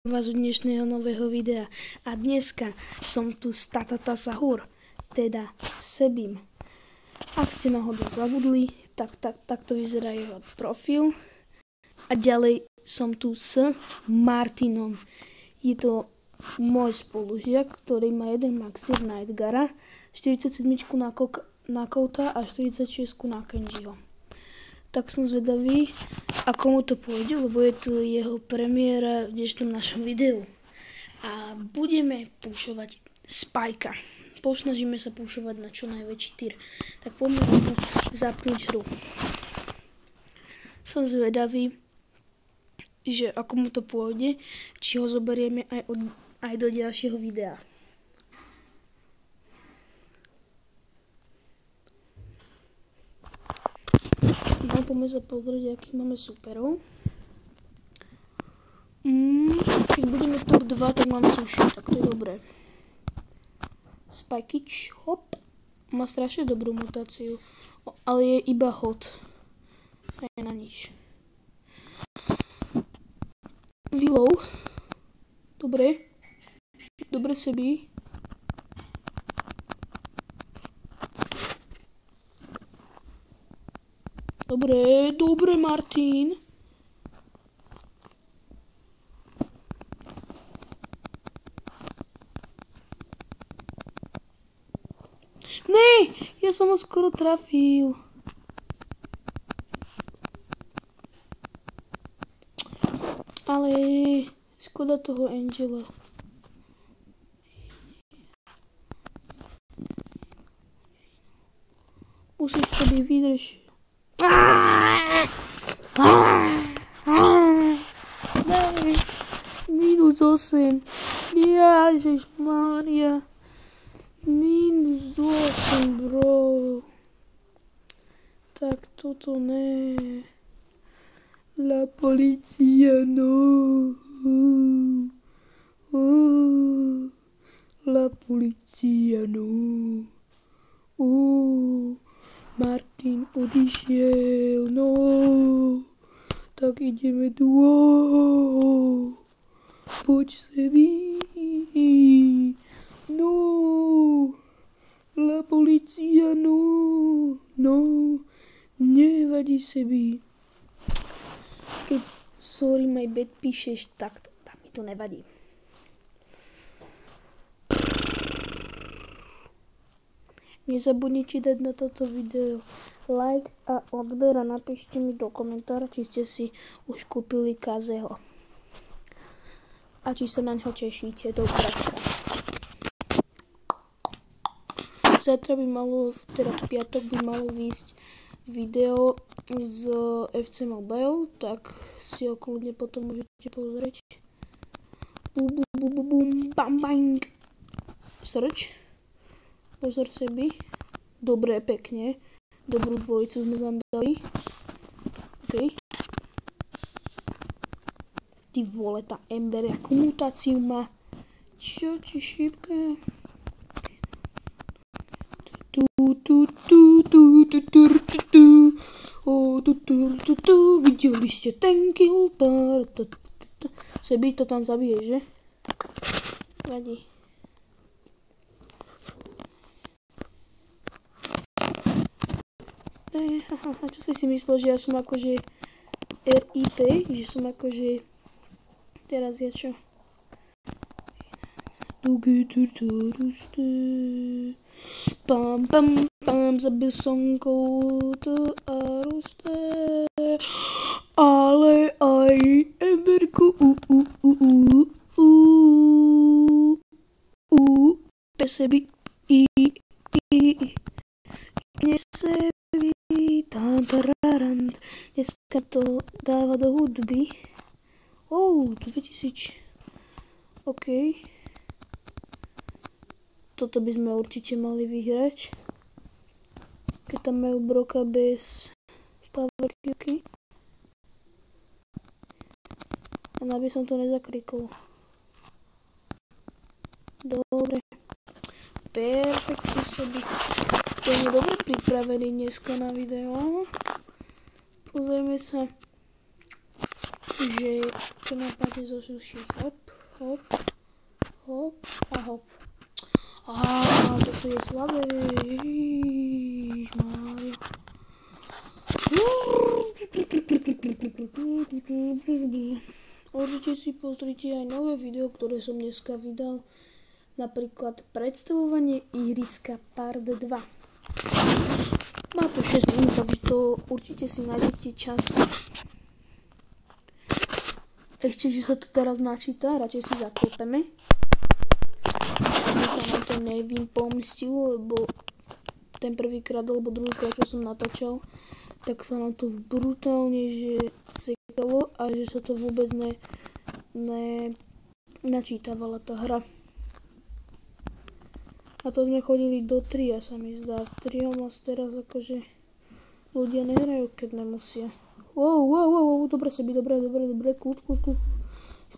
Vás u dnešného nového videa. A dneska som tu s Tatata Sahur, teda Sebím. Ak ste náhodou zabudli, tak to vyzerá jeho profil. A ďalej som tu s Martinom. Je to môj spolužiak, ktorý má 1 Maxer na Edgara, 47 na Kouta a 46 na Kenjiho. Tak som zvedavý, ako mu to pôjde, lebo je tu jeho premiéra v dnešnom našom videu. A budeme púšovať Spajka. Posnažíme sa púšovať na čo najväčší tier. Tak poďme mu zapnúť hru. Som zvedavý, že ako mu to pôjde, či ho zoberieme aj do ďalšieho videa. No, poďme sa pozrieť, akých máme superov. Keď budeme top 2, tak mám sushi, tak to je dobré. Spajkič, hop, má strašne dobrú mutáciu, ale je iba hot. A je na nič. Willow, dobre Sebi. Dobre, Martin. Ne, ja som ho skoro trafil. Ale škoda toho Angela. Musíš Sebi vydržať. -8. Ježišmária. -8, bro. Tak toto ne. La policia, no. La policia, no. Martin odišiel, no. Tak ideme duo. Poď Sebi. No. La policia, no. No. Nevadí Sebi. Keď sorry my bad píšeš, tak mi to nevadí. Nezabudnite dať na toto video like a odber a napíšte mi do komentára, či ste si už kúpili Kazeho. A či sa na ňo tešíte do bratka. Zajtra by malo, teda v piatok by malo výjsť video z FC Mobile, tak si ho kľudne potom môžete pozrieť. Bum, bam, bang. Search. Pozor Sebi. Dobre, pekne. Dobrú dvojicu sme tam dali. OK. Ty vole, tá Ember, jakú mutáciu má. Čo ti šípke? Videli ste ten kill. Sebi to tam zabije, že? Vadí. Čo si myslel, že ja som akože RIP, že som akože teraz ja čo? Pam, zabil som Kouta a Ruste, ale aj Emberku, Sebi, Sebi, tampararant, dneska to dáva do hudby. 2000, OK. Toto by sme určite mali vyhrať. Keď tam majú Broka bez powerky. A aby som to nezakrikol. Dobre. Perfektne Sebi. To je dobre pripravený dneska na video. Pozrieme sa. že to napadne zo suší. Hop, hop, hop a hop. Toto je slabé. Ježišmária. Určite si pozrite aj nové video, ktoré som dneska vydal. Napríklad predstavovanie ihriska part 2. Má to 6 minút, takže to určite si nájdete čas. Ešte, že sa to teraz načíta, radšej si zaklopeme. Aby sa nám to nevypomstilo, lebo ten prvýkrát alebo druhýkrát, čo som natáčal, tak sa nám to brutálne že sekalo a že sa to vôbec načítavala tá hra. A to sme chodili do tria, sa mi zdá. V triom teraz akože ľudia nehrajú, keď nemusia. Wow, dobre sebi, dobre, kľud.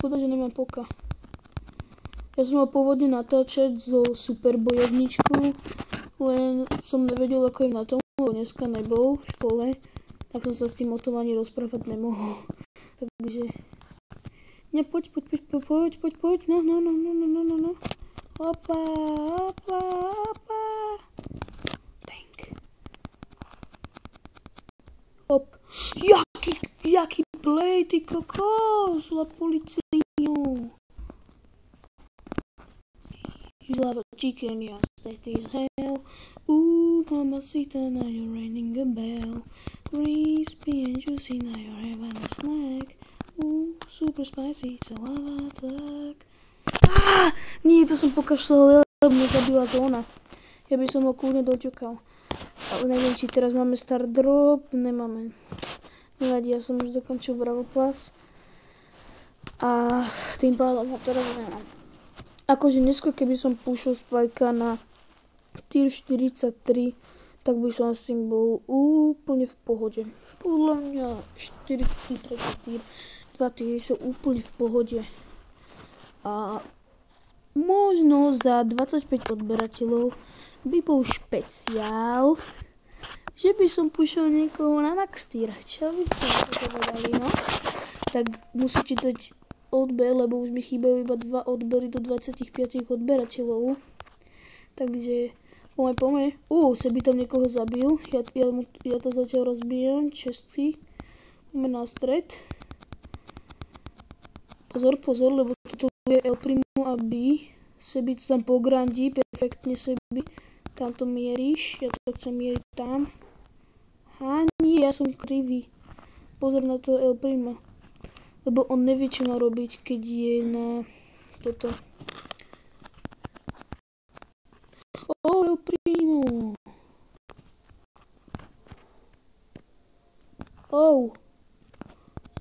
Škoda, že nemám poka. Ja som mal pôvodne natáčať so super bojovničkou, len som nevedel, ako je na tom, lebo dneska nebol v škole, tak som sa s tým o tom ani rozprávať nemohol. Takže... Ne, poď, no. Opa. Tank. Hop. Jaký play, ty kokos, la policino. You love a chicken, you sexy as hell. Ooh, mamacita, now you're ringing a bell. Crispy and juicy, now you're having a snack. Ooh, super spicy, it's a lava attack. Nie, to som pokašľal, lebo mňa zabila zóna. Ja by som ho kľudne doťukal. Ale neviem, či teraz máme start drop. Nemáme. Nevadí, ja som už dokončil Bravo Plus. A tým pádom ho teraz nemám. Akože dneska, keby som púšil Spajka na tier 43, tak by som s tým bol úplne v pohode. Podľa mňa 43 tier, 2 tier sú úplne v pohode. A možno za 25 odberateľov by bol špeciál, že by som púšal niekoho na max tier. Čo by ste na to povedali, no? Tak musíte dať odber, lebo už mi chýbajú iba 2 odbery do 25 odberateľov. Takže poďme. Sebi tam niekoho zabil. Ja to zatiaľ rozbijem. Čestý. Poďme na stred. Pozor, lebo toto je El Primo a B. Sebi to tam pograndí, perfektne Sebi. Tam to mieríš, ja to chcem mieriť tam. Nie, ja som krivý. Pozor na to El Primo. Lebo on nevie, čo má robiť, keď je na toto. El Primo.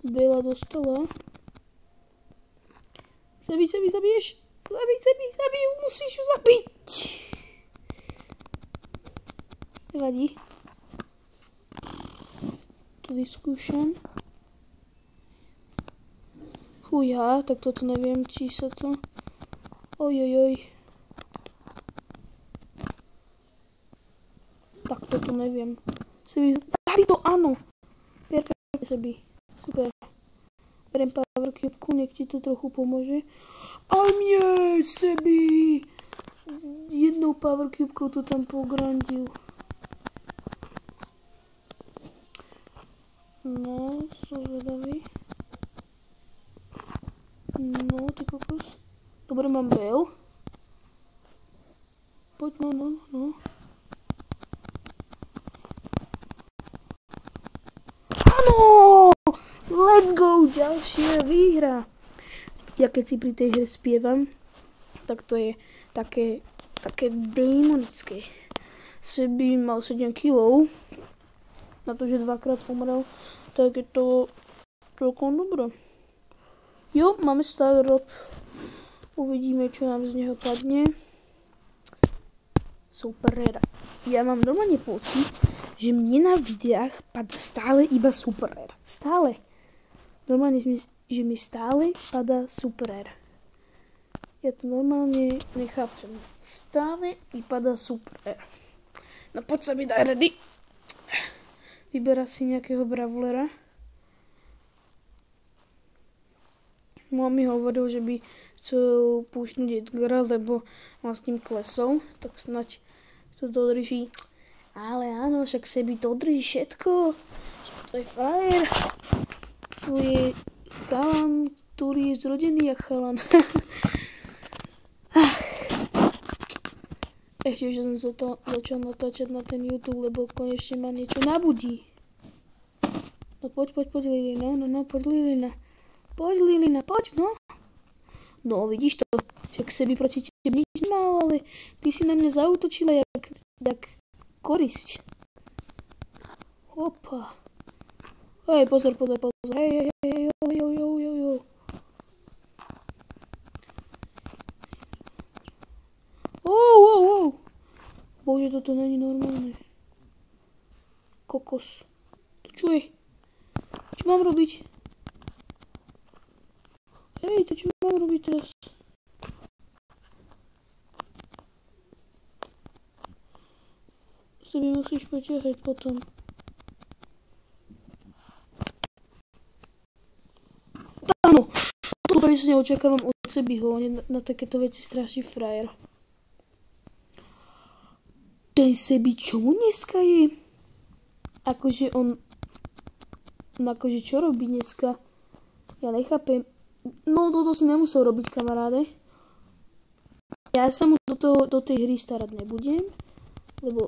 Bela dostala. Zabiješ? Zabij, musíš ju zabiť. Nevadí. To vyskúšam. Fúja, tak toto neviem, či sa to... Ojojoj. Tak toto neviem. Sebi, zabi to, áno. Perfektne Sebi. Super. Beriem power cube, nech ti to trochu pomôže. A nie, Sebi! S jednou power cube to tam pograndil. No, som zvedavý. No, ty kokos. Dobre, mám bell. Poď, no. Áno! Let's go! Ďalšia výhra. Ja keď si pri tej hre spievam, tak to je také démonické. Sebi mal 7 kg. Na to, že dvakrát umrel, tak je to celkom dobré. Jo, máme star drop. Uvidíme, čo nám z neho padne. Super. Ja mám normálne pocit, že mne na videách padá stále iba super rare. Stále. Normálne, že mi stále padá super rare. Ja to normálne nechápem. Stále mi padá super rare. No poď sa mi daj ready. Vyberá si nejakého bravlera. Mami hovoril, že by chcel púšťnuť Edgara, lebo má s ním klesol, tak snať to dodrží. Ale áno, však Sebi dodrží všetko. To je frajer. To je chalan, ktorý je zrodený jak chalan. Ešte, že som sa to začal natáčať na ten YouTube, lebo konečne ma niečo nabudí. No poď Lilina, poď Lilina. Poď Lilina, poď, no. No, vidíš to, však Sebi proti tebe nič nemal, ale ty si na mňa zaútočila jak korisť. Opa. Hej, pozor. Hej. Wow. Bože, toto není normálne. Kokos. To čo je? Čo mám robiť? Hej, to čo mám robiť teraz? Sebi musíš poťahať potom. Áno, to presne očakávam od Sebiho, on je na takéto veci strašný frajer. Ten Sebi, čo mu dneska je? Akože on... Akože čo robí dneska? Ja nechápem. No, toto si nemusel robiť, kamaráde. Ja sa mu do tej hry starať nebudem, lebo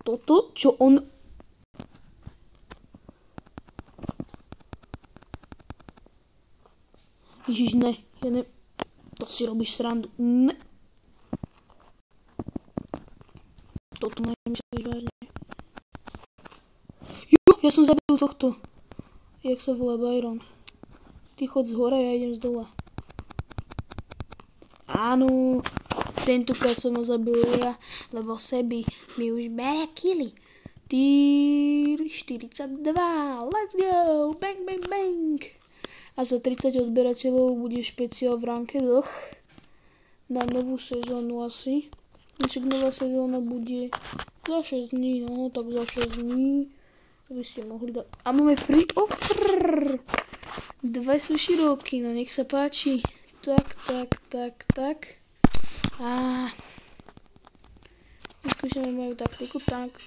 toto, čo on... Ježiš, ne, ja ne... To si robíš srandu, ne. Toto nemyslíš vážne. Jo, ja som zabil tohto. Jak sa volá Byron. Ty chod z hora, ja idem z dola. Áno, tentokrát som ho zabil ja, lebo Sebi mi už bere killy. Týr 42, let's go, bang. A za 30 odberateľov bude špeciál v rankedoch na novú sezónu asi. Však nová sezóna bude za 6 dní, no tak za 6 dní by ste mohli dať. A máme free offer! 2 sú široky, no nech sa páči. Tak. A vyskúšame moju taktiku, tak.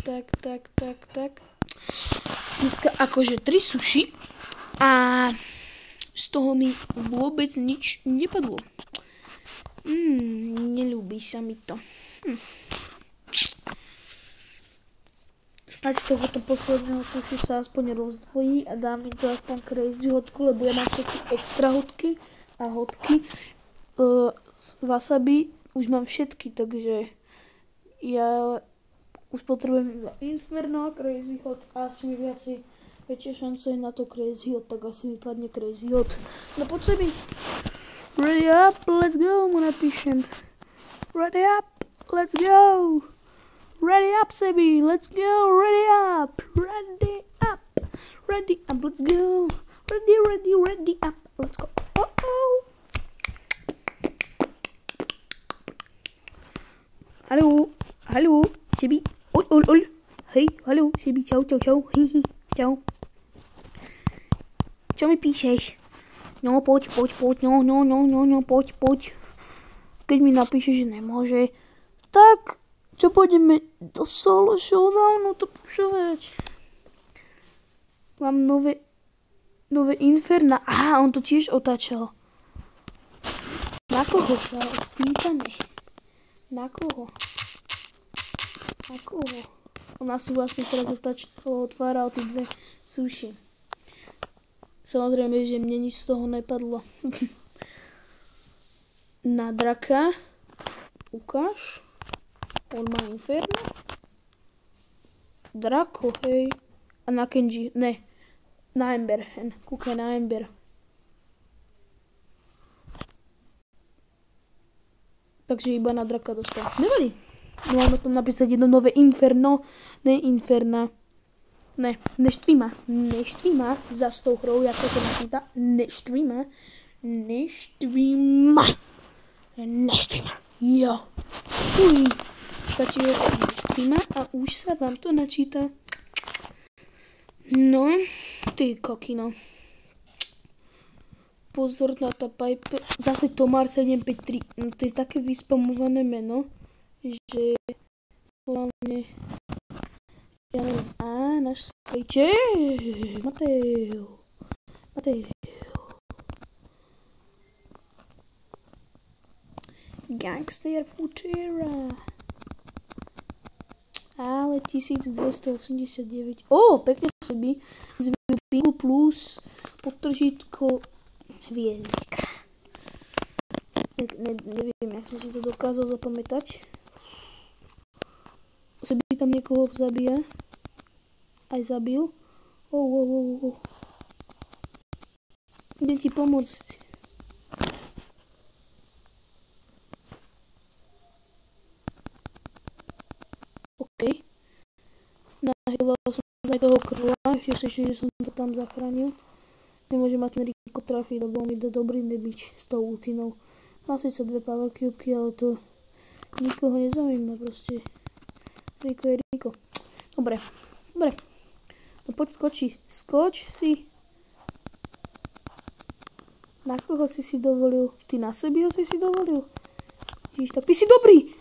Dneska akože 3 suši a z toho mi vôbec nič nepadlo. Neľúbi sa mi to. Snaď z tohoto posledného suši sa aspoň rozdvojí a dá mi to aspoň crazy hodku, lebo ja mám všetky extra hodky a hodky. Wasabi už mám všetky, takže ja už potrebujem iba Inferno a crazy hod a asi mi väčšie šance na to crazy hod, tak asi mi padne crazy hod. No poď Sebi. Ready up, let's go, mu napíšem. Ready up, let's go. Ready up, Sebi, let's go. Ready up, let's go. Ready up, let's go. Hallo, Sebi. Ol. Hej, hallo, Sebi, čau. Hi, čau. Čo mi píšeš? No, poď, no, poď. Keď mi napíšeš, že nemôže, tak čo pôjdeme do solo showdownu to pušovať. Mám nové Inferna. Aha, on to tiež otáčal. Na koho sa spýtame? Na koho? On asi vlastne teraz otváral tie 2 suši. Samozrejme, že mne nič z toho nepadlo. Na draka. Ukáž. On má Inferno. Drako, hej. A na Kenji, ne. Na Ember, kúkaj na Ember. Takže iba na draka dostal. Nevadí. Mám na tom napísať jedno nové Inferno. Ne Inferna. Ne, neštví ma za s tou hrou, jak to napíta. Neštví ma. Jo. Stačí neštví ma a už sa vám to načíta. No, ty kokino. Pozor na tá Piper. Zase Tomar 753. No to je také vyspamované meno, že hlavne ja neviem. Náš sklíček. Mateo. Gangster Futera. Ale 1289. Pekne sebí. Zbyl Pingu plus podtržítko hviezdička. Neviem, jak som si to dokázal zapamätať. Sebí tam niekoho zabíja. Aj zabil. Idem ti pomôcť. Nahyloval som aj toho krva, ešte si, že som to tam zachránil. Nemôžem mať ten Rico trafiť, lebo mi dá dobrý nebič s tou ultinou. Má síce 2 power cubky, ale to nikoho nezaujíma proste. Rico je Rico. Dobre. No poď skoč si. Na koho si dovolil? Ty na sebe ho si dovolil? Ježiš, tak ty si dobrý!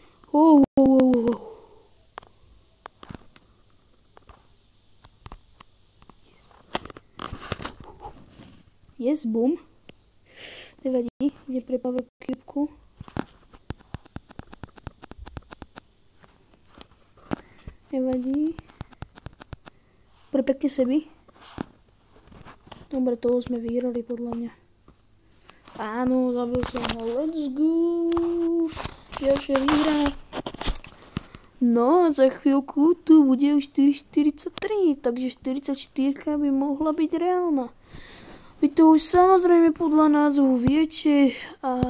Yes, boom. Nevadí, ide pre power cube-ku. Nevadí. Dobre, pekne sebi. Dobre, toho sme vyhrali podľa mňa. Áno, zabil som ho. Let's go. Ďalšia výhra. No a za chvíľku tu bude už 4:43, takže 44 by mohla byť reálna. Vy to už samozrejme podľa názvu viete a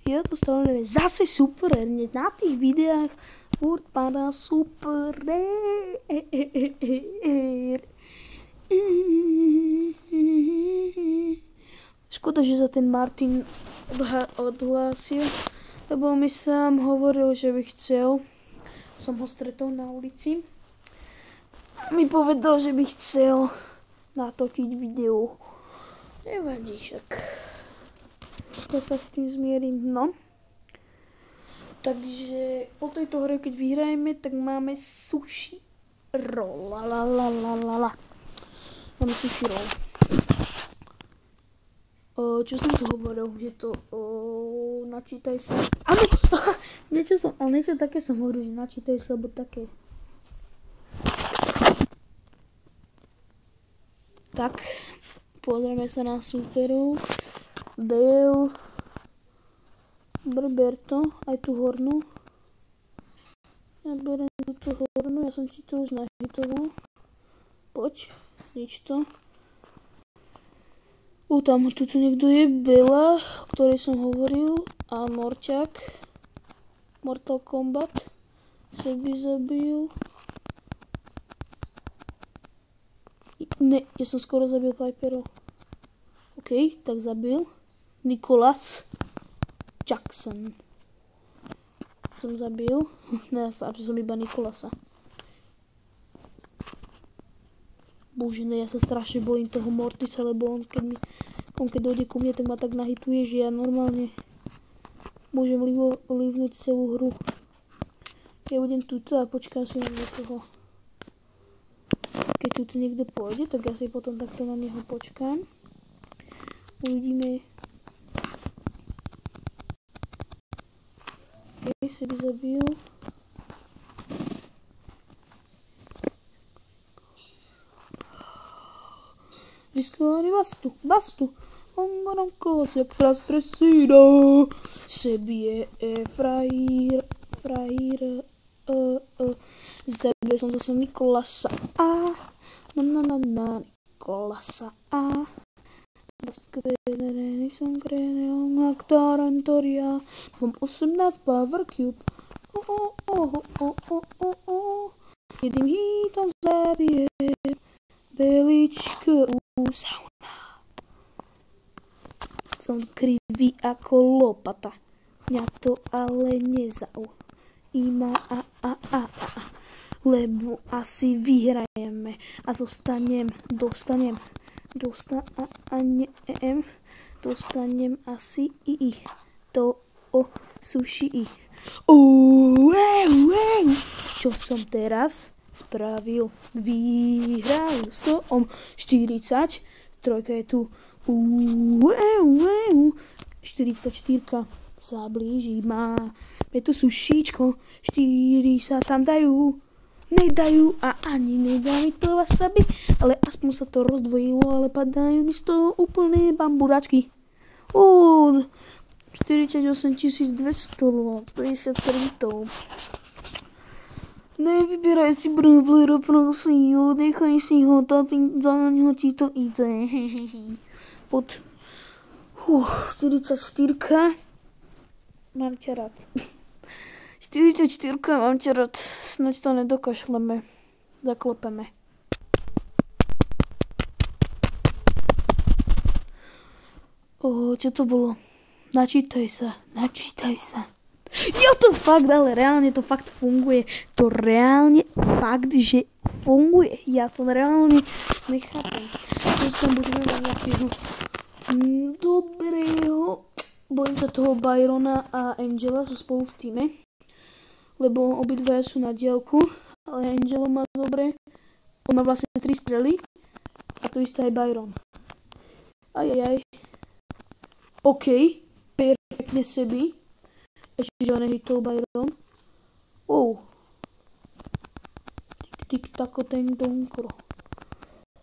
ja to stále neviem. Zase super, na tých videách furt padá super. Škoda, že sa ten Martin odhlásil, lebo mi sám hovoril, že by chcel. Som ho stretol na ulici. Mi povedal, že by chcel natočiť video. Nevadí však. Ja sa s tým zmierim, no. Takže po tejto hre, keď vyhrajeme, tak máme sushi roll. Máme sushi roll. Čo som tu hovoril? Je to... načítaj sa. Áno! niečo také som hovoril, že načítaj sa, alebo také. Tak. Pozrieme sa na súperov. Bale. Berto. Aj tú hornú. Ja beriem tú hornú. Ja som ti to už nahitoval. Poď. Nič to. Tam tuto niekto je. Bela, o ktorej som hovoril. A Morťák. Mortal Kombat. Sebi zabil. Ne, ja som skoro zabil Piperov. OK, tak zabil. Nicholas Jackson. Som zabil. Ne, som iba Nicholasa. Bože, ne, ja sa strašne bojím toho Mortisa, lebo on keď dojde ku mne, tak ma tak nahituje, že ja normálne môžem livnúť celú hru. Ja budem tuto a počkám si na niekoho. Keď tu niekto pôjde, tak ja si potom takto na neho počkám. Uvidíme. Hej, si by zabil. Vyskúvali bastu. Ongoronko se prastresída. Sebi je frajír. Zabil som zase Nicholasa a Nicholasa a Baskvedere som krenel na Tarantoria. Mám 18 power cube. Jedným hitom zabije Beličku sauna. Som krivý ako lopata. Mňa to ale nezaujíma lebo asi vyhrajeme a dostanem dostanem asi i. To sushi i. Čo som teraz spravil? Vyhral som 40. Trojka je tu. 44 sa blíži. Máme tu sušíčko. 4 sa tam dajú. Nedajú a ani nedá mi to wasabi, ale aspoň sa to rozdvojilo, ale padajú mi z toho úplne bamburačky. 48 200, 50 kreditov. Nevybieraj si bravlera, prosím, nechaj si ho, za ňo ti to ide. Pod 44. Mám ťa rád. 44, mám ťa rád. Snaď to nedokašleme. Zaklepeme. Čo to bolo? Načítaj sa. Jo, to fakt, ale reálne to fakt funguje. To reálne fakt, že funguje. Ja to reálne nechápem. Dnes tam budeme mať nejakého dobrého. Bojím sa toho Byrona a Angela sú spolu v týme. Lebo obidvaja sú na diaľku, ale Angelo má dobre. On má vlastne 3 strely a to isté aj Byron. Ajajaj. OK, perfektne sebi. Ešte, že ho nehitol Byron. Tik tako ten donkro.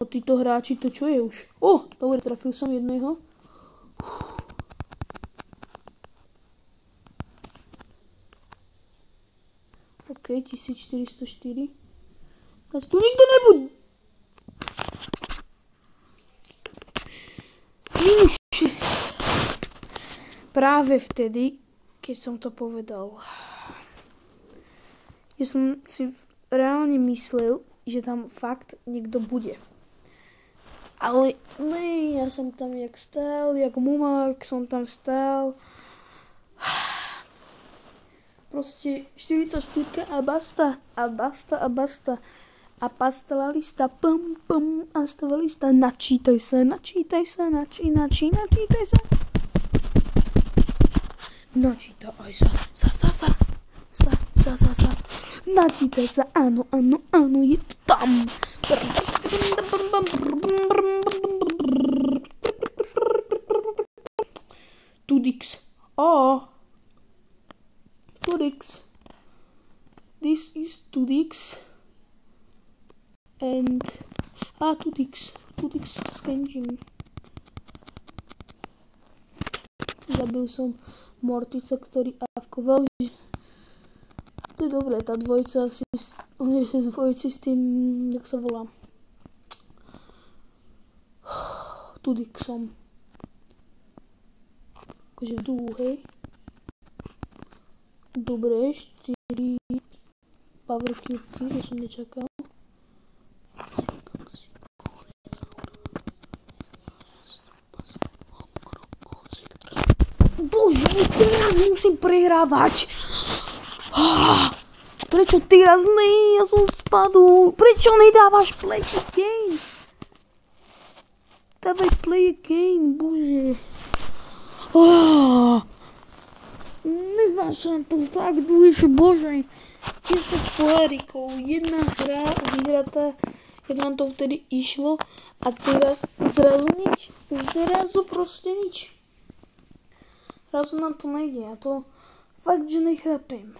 Títo hráči, to čo je už? Dobre, trafil som jedného. OK, 1404. Ať tu nikto nebude. Minus 6. Práve vtedy, keď som to povedal. Ja som si reálne myslel, že tam fakt niekto bude. Ale ne, ja som tam jak stál, jak mumák som tam stál. Proste 44 a basta. A basta la lista, a stava lista, načítaj sa. Načítaj sa. Načítaj sa, áno, je to tam. 2x. This is 2x and 2x s Kenjim. Zabil som Mortica, ktorý avkoval. To je dobré, tá dvojica asi s tým, jak sa volá, 2xom. Akože v dúhu, hej. Dobre, 4 power cube, to som nečakal. Bože, teraz musím prehrávať. Prečo teraz ne? Ja som spadol. Prečo nedávaš play again? Dávaj play again, bože. Neznášam to fakt, bože. 10 pohárikov, jedna hra vyhratá, jak nám to vtedy išlo a teraz zrazu nič. Zrazu proste nič. Zrazu nám to nejde a to fakt, že nechápem.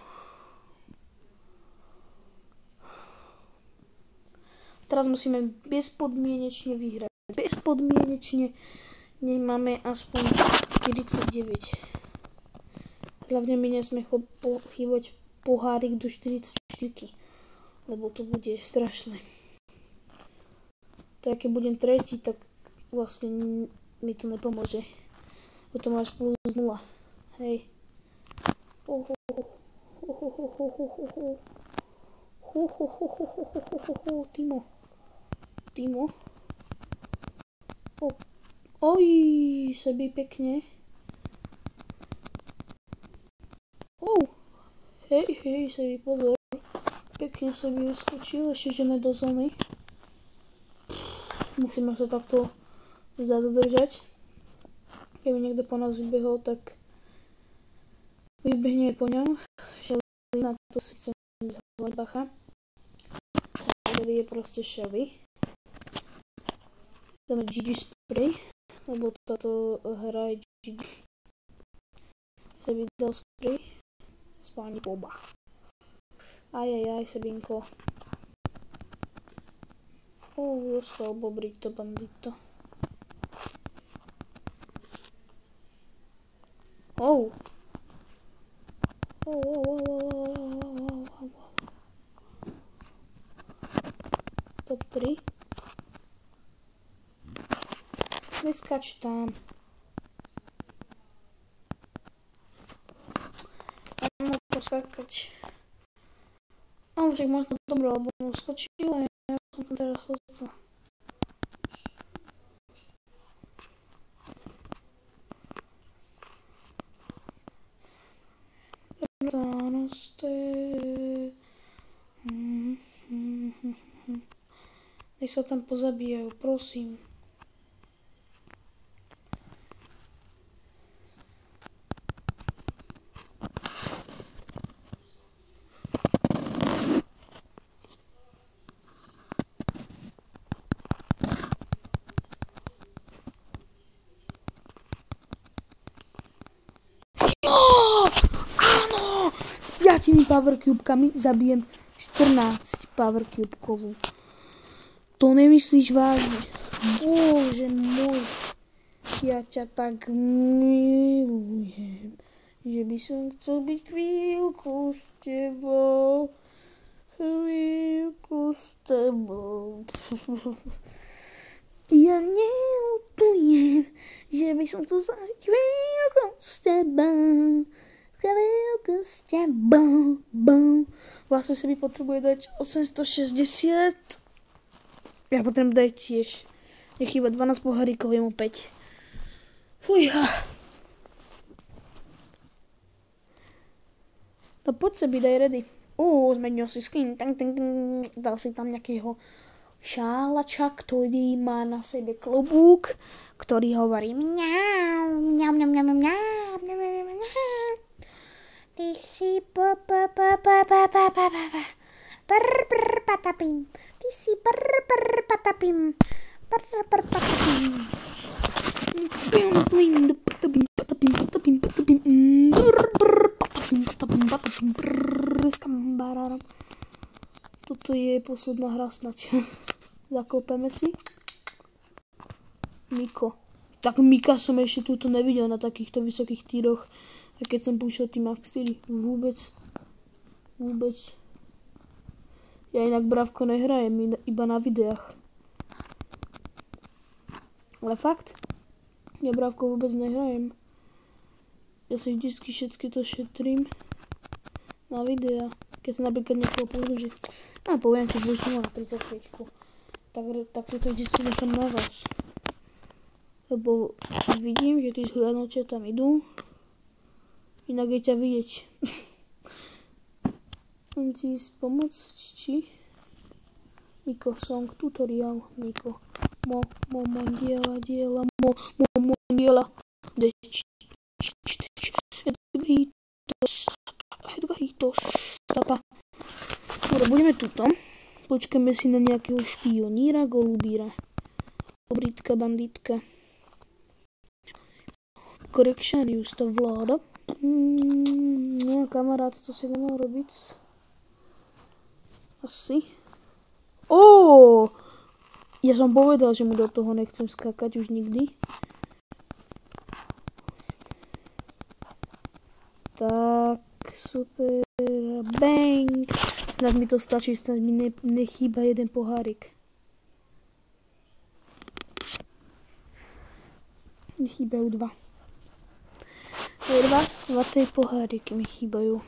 Teraz musíme bezpodmienečne vyhrať. Bezpodmienečne nemáme aspoň 49. Hlavne mi nesme chýbať pohárik do 44, lebo to bude strašné. Tak keď budem tretí, tak vlastne mi to nepomôže. Potom máš plus 0. Hej. Timo. Oj, sebi pekne. Hej, sebi pozor. Pekne sebi vyskočil, ešte že do zóny. Musíme sa takto vzadu držať. Keby niekto po nás vybehol, tak vybehne po ňom. Shelly, na to si chcem dávať bacha. Shelly je proste Shelly. Dáme GG spray, lebo táto hra je GG. Sa vydal spray. Spáni Boba. Ajajaj, Sebinko. Dostal Bobrito bandito. Top 3. Neskač tam. Mám to skakať. Ale však možno dobré, lebo mu skočil a ja som tam teraz srdca. Nech sa tam pozabíjajú, prosím. S 5 power cubekami zabijem 14 power cubekovú. To nemyslíš vážne? Bože môj, ja ťa tak milujem, že by som chcel byť chvíľku s tebou. Chvíľku s tebou. Ja neľutujem, že by som chcel zažiť chvíľku s tebou. Chvíľku s tebou. Vlastne sa mi potrebuje dať 860. Ja potrebujem dať tiež. Je chýba 12 poháríkov, je mu 5. Fujha. No poď sa byť, daj ready. Zmenil si skin. Dal si tam nejakého šálača, ktorý má na sebe klobúk, ktorý hovorí mňau, mňau, mňau, mňau, mňau, mňau, mňau. Ty si patapim. Ty si patapim. Patapim. Toto je posledná hra snať. Zaklopeme si. Miko. Tak Mika som ešte túto nevidel na takýchto vysokých týroch. A keď som púšťal tým Max 4. Vôbec. Ja inak Bravko nehrajem, iba na videách. Ale fakt, ja Bravko vôbec nehrajem. Ja si vždycky všetky to šetrím na videa. Keď sa napríklad niekoho použiť, poviem si vždycky na 35. Tak si to vždycky nechám na vás. Lebo vidím, že tí zhľadnutia tam idú. Inak je ťa vidieť. Chcem ti pomôcť, či? Miko, song tutorial, Miko. Mondiela, Edgaritos, tapa. Dobre, budeme tuto. Počkáme si na nejakého špioníra, golubíra. Obritka, banditka. Correctionius, to vláda. No, kamarát, to si nemal robiť. Asi. Ja som povedal, že mu do toho nechcem skákať už nikdy. Tak, super. Bang. Snad mi to stačí, snad mi nechýba jeden pohárik. Nechýbajú 2. 2 svaté poháriky mi chýbajú.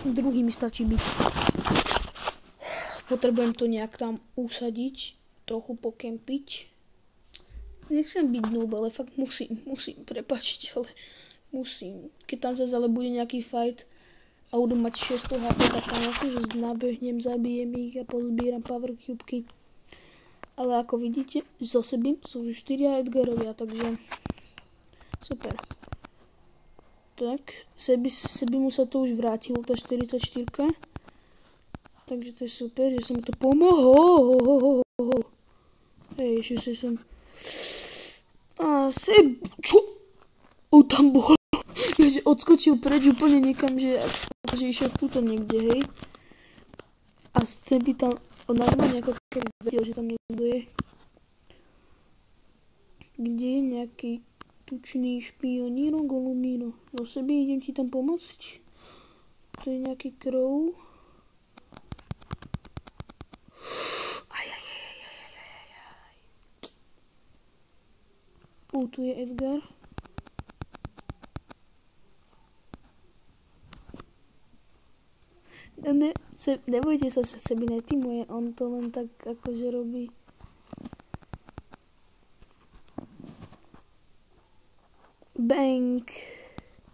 Druhý mi stačí byť. Potrebujem to nejak tam usadiť, trochu pokempiť. Nechcem byť noob, ale fakt musím, prepáčiť, ale musím. Keď tam zase ale bude nejaký fight a budú mať 600 HP, tak tam akože nabehnem, zabijem ich a pozbieram power cubky. Ale ako vidíte, zo sebím sú už 4 Edgarovia, takže super. Tak, Sebimu sa to už vrátilo, tá 44. Takže to je super, že som to pomohol. Hej, že som... A čo? Tam bol. Ja, že odskočil preč úplne niekam, že išiel túto niekde, hej. A Sebi tam... On normálne ako keby vedel, že tam niekto je. Kde je nejaký tučný špioníro, golubíno? No Sebi, idem ti tam pomôcť. To je nejaký crow. Tu je Edgar. Nebojte sa, že Sebi netímuje, on to len tak akože robí. Bang!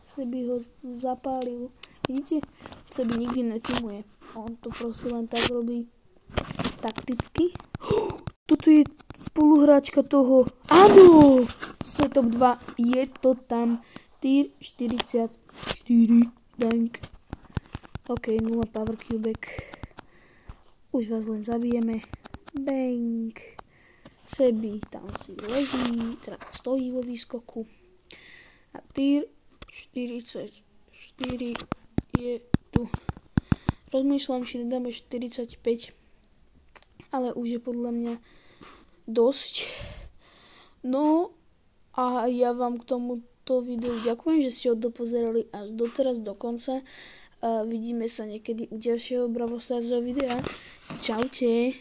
Sebi ho zapálil. Vidíte? Sebi nikdy netímuje. On to proste len tak robí takticky. Toto je spoluhráčka toho. Áno! Top 2. Je to tam. Tier 44. Bang. OK, 0 power cubek. Už vás len zabijeme. Bang. Sebi tam si leží, teda stojí vo výskoku. A tier 44 je tu. Rozmýšľam, či nedáme 45. Ale už je podľa mňa dosť. No a ja vám k tomuto videu ďakujem, že ste ho dopozerali až doteraz do konca. Vidíme sa niekedy u ďalšieho Brawl Starsového videa. Čaute.